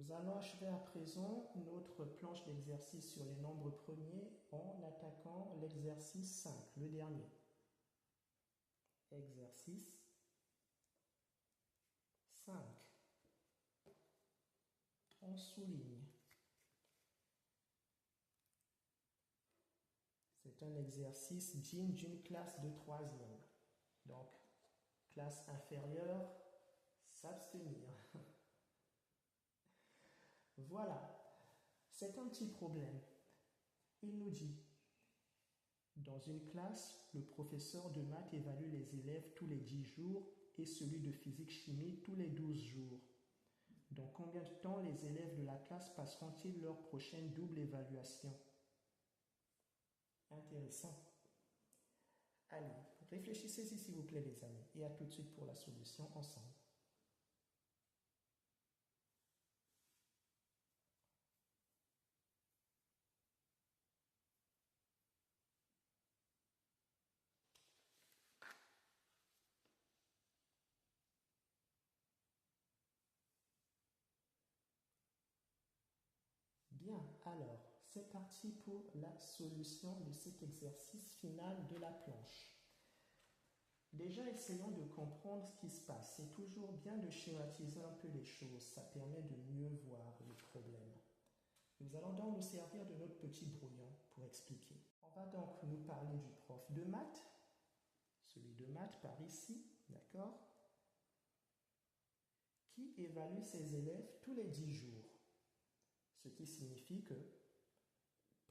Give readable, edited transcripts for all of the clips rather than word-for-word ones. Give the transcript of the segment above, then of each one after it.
Nous allons achever à présent notre planche d'exercice sur les nombres premiers en attaquant l'exercice 5, le dernier. Exercice 5. On souligne. C'est un exercice digne d'une classe de 3e. Donc, classe inférieure, s'abstenir. Voilà, c'est un petit problème. Il nous dit, dans une classe, le professeur de maths évalue les élèves tous les 10 jours et celui de physique-chimie tous les 12 jours. Dans combien de temps les élèves de la classe passeront-ils leur prochaine double évaluation? Intéressant. Allez, réfléchissez-y s'il vous plaît les amis, et à tout de suite pour la solution ensemble. Bien, alors, c'est parti pour la solution de cet exercice final de la planche. Déjà, essayons de comprendre ce qui se passe. C'est toujours bien de schématiser un peu les choses. Ça permet de mieux voir le problème. Nous allons donc nous servir de notre petit brouillon pour expliquer. On va donc nous parler du prof de maths. Celui de maths par ici, d'accord? Qui évalue ses élèves tous les 10 jours. Ce qui signifie que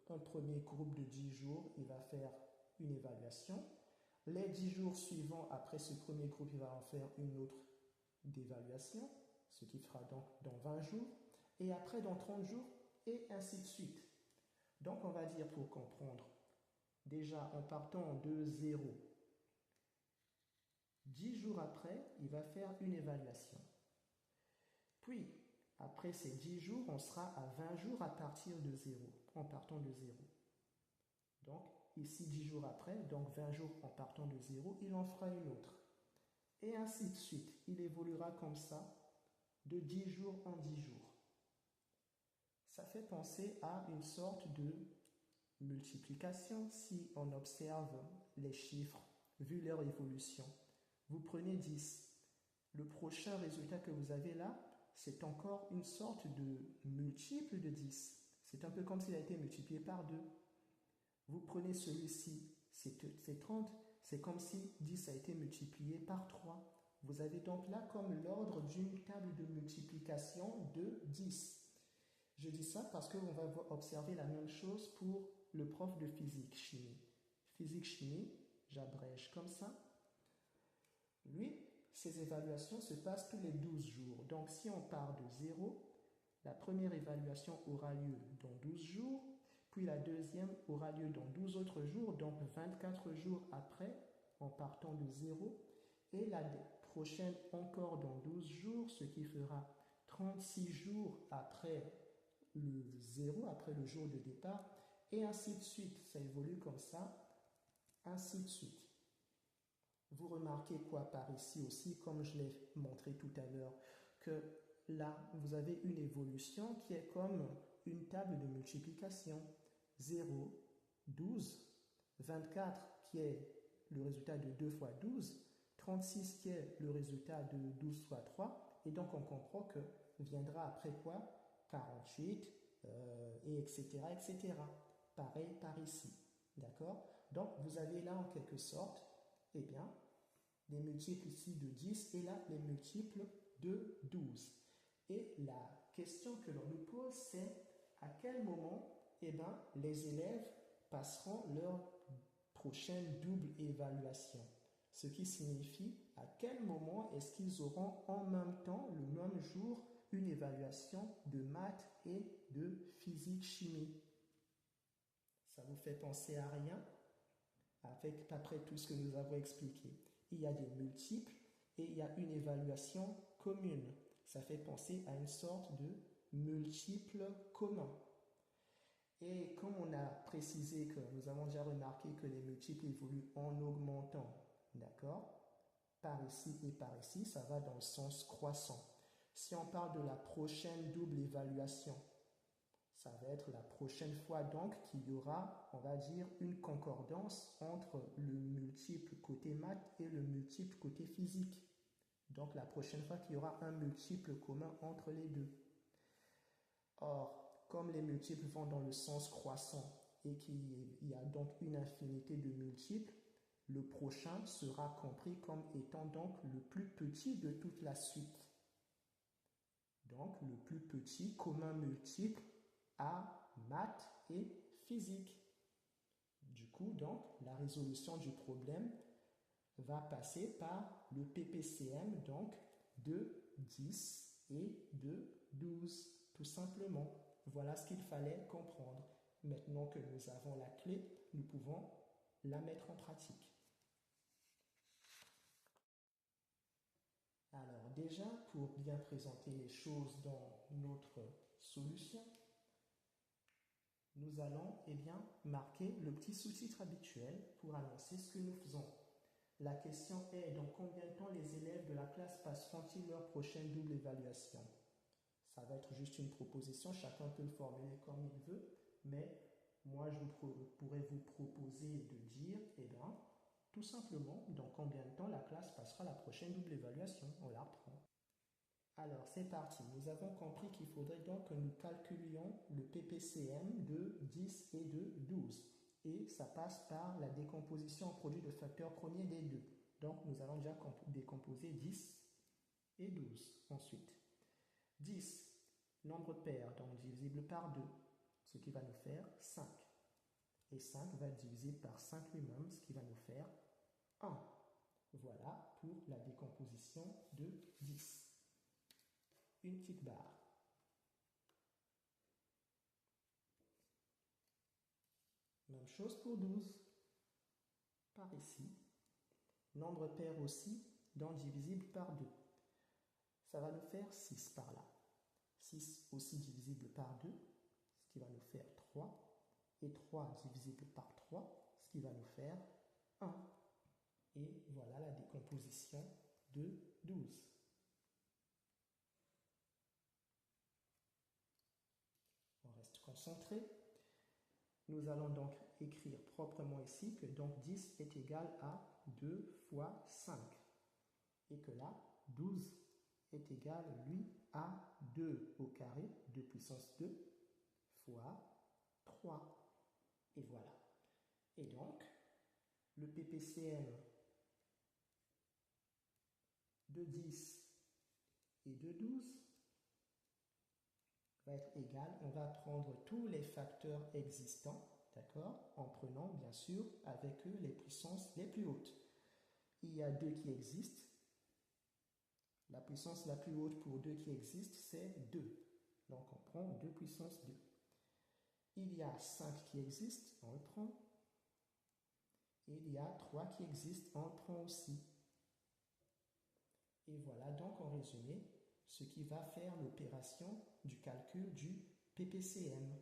un premier groupe de 10 jours, il va faire une évaluation. Les 10 jours suivants, après ce premier groupe, il va en faire une autre d'évaluation, ce qui fera donc dans 20 jours. Et après, dans 30 jours, et ainsi de suite. Donc, on va dire pour comprendre, déjà en partant de 0, 10 jours après, il va faire une évaluation. Puis, après ces 10 jours, on sera à 20 jours à partir de 0, en partant de 0. Donc, ici 10 jours après, donc 20 jours en partant de 0, il en fera une autre. Et ainsi de suite. Il évoluera comme ça, de 10 jours en 10 jours. Ça fait penser à une sorte de multiplication si on observe les chiffres, vu leur évolution. Vous prenez 10. Le prochain résultat que vous avez là, c'est encore une sorte de multiple de 10. C'est un peu comme s'il a été multiplié par 2. Vous prenez celui-ci, c'est 30. C'est comme si 10 a été multiplié par 3. Vous avez donc là comme l'ordre d'une table de multiplication de 10. Je dis ça parce qu'on va observer la même chose pour le prof de physique-chimie. Physique-chimie, j'abrège comme ça. Lui, ses évaluations se passent tous les 12 jours. Donc, si on part de 0, la première évaluation aura lieu dans 12 jours, puis la deuxième aura lieu dans 12 autres jours, donc 24 jours après, en partant de 0, et la prochaine encore dans 12 jours, ce qui fera 36 jours après le 0, après le jour de départ, et ainsi de suite. Ça évolue comme ça, ainsi de suite. Vous remarquez quoi par ici aussi, comme je l'ai montré tout à l'heure, que là, vous avez une évolution qui est comme une table de multiplication. 0, 12, 24 qui est le résultat de 2 fois 12, 36 qui est le résultat de 12 fois 3, et donc on comprend que viendra après quoi 48, et etc., etc. Pareil par ici. D'accord? Donc, vous avez là en quelque sorte, eh bien, les multiples ici de 10 et là, les multiples de 12. Et la question que l'on nous pose, c'est à quel moment, eh bien, les élèves passeront leur prochaine double évaluation. Ce qui signifie à quel moment est-ce qu'ils auront en même temps, le même jour, une évaluation de maths et de physique-chimie. Ça vous fait penser à rien? Après tout ce que nous avons expliqué. Il y a des multiples et il y a une évaluation commune. Ça fait penser à une sorte de multiple commun. Et comme on a précisé que nous avons déjà remarqué que les multiples évoluent en augmentant, d'accord? Par ici et par ici, ça va dans le sens croissant. Si on parle de la prochaine double évaluation, ça va être la prochaine fois donc qu'il y aura, on va dire, une concordance entre le multiple côté maths et le multiple côté physique. Donc la prochaine fois qu'il y aura un multiple commun entre les deux. Or, comme les multiples vont dans le sens croissant et qu'il y a donc une infinité de multiples, le prochain sera compris comme étant donc le plus petit de toute la suite. Donc le plus petit commun multiple à maths et physique. Du coup, donc, la résolution du problème va passer par le PPCM, donc de 10 et de 12, tout simplement. Voilà ce qu'il fallait comprendre. Maintenant que nous avons la clé, nous pouvons la mettre en pratique. Alors déjà, pour bien présenter les choses dans notre solution, nous allons marquer le petit sous-titre habituel pour annoncer ce que nous faisons. La question est: dans combien de temps les élèves de la classe passeront-ils leur prochaine double évaluation? Ça va être juste une proposition, chacun peut le formuler comme il veut, mais moi je pourrais vous proposer de dire, tout simplement, dans combien de temps la classe passera la prochaine double évaluation? On la reprend. Alors, c'est parti. Nous avons compris qu'il faudrait donc que nous calculions le PPCM de 10 et de 12. Et ça passe par la décomposition en produit de facteurs premiers des deux. Donc, nous allons déjà décomposer 10 et 12 ensuite. 10, nombre pair, donc divisible par 2, ce qui va nous faire 5. Et 5 va être divisé par 5 lui-même, ce qui va nous faire 1. Voilà pour la décomposition de 10. Une petite barre. Même chose pour 12. Par ici. Nombre pair aussi, donc divisible par 2. Ça va nous faire 6 par là. 6 aussi divisible par 2, ce qui va nous faire 3. Et 3 divisible par 3, ce qui va nous faire 1. Et voilà la décomposition de 12. On reste concentré. Nous allons donc écrire proprement ici que donc 10 est égal à 2 fois 5. Et que là, 12 est égal, lui, à 2 au carré, 2 puissance 2, fois 3. Et voilà. Et donc, le PPCM de 10 et de 12 va être égal, on va prendre tous les facteurs existants, d'accord, en prenant bien sûr avec eux les puissances les plus hautes. Il y a 2 qui existent. La puissance la plus haute pour 2 qui existe, c'est 2. Donc on prend 2 puissance 2. Il y a 5 qui existent, on le prend. Et il y a 3 qui existent, on le prend aussi. Et voilà donc en résumé ce qui va faire l'opération du calcul du PPCM.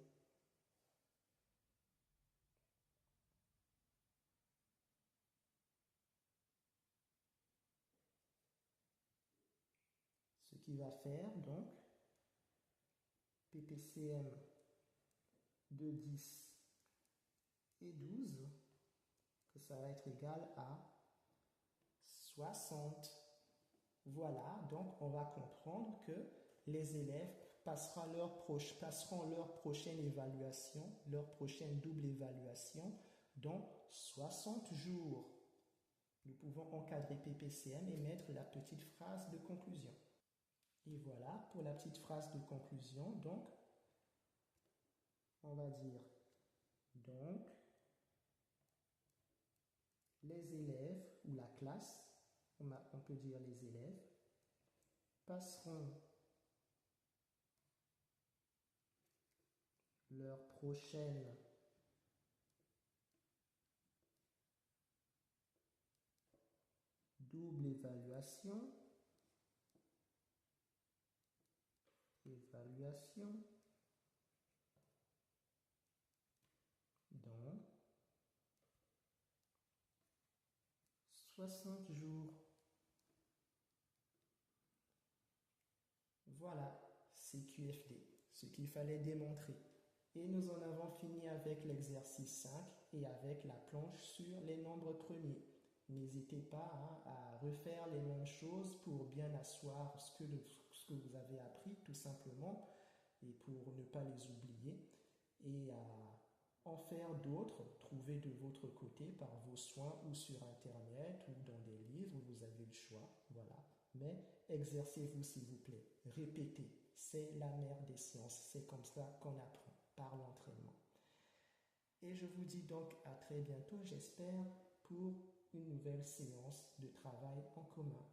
Ce qui va faire donc PPCM de 10 et 12, que ça va être égal à 60. Voilà, donc on va comprendre que les élèves passeront leur prochaine évaluation, leur prochaine double évaluation dans 60 jours. Nous pouvons encadrer PPCM et mettre la petite phrase de conclusion. Et voilà pour la petite phrase de conclusion. Donc, on va dire donc les élèves ou la classe, on peut dire les élèves, passeront leur prochaine double évaluation dans 60 jours. Voilà, c'est QFD, ce qu'il fallait démontrer. Et nous en avons fini avec l'exercice 5 et avec la planche sur les nombres premiers. N'hésitez pas à refaire les mêmes choses pour bien asseoir ce que vous avez appris tout simplement et pour ne pas les oublier et à en faire d'autres, trouver de votre côté par vos soins ou sur internet ou dans des livres, vous avez le choix, voilà. Mais exercez-vous s'il vous plaît, répétez, c'est la mère des sciences, c'est comme ça qu'on apprend, par l'entraînement. Et je vous dis donc à très bientôt, j'espère, pour une nouvelle séance de travail en commun.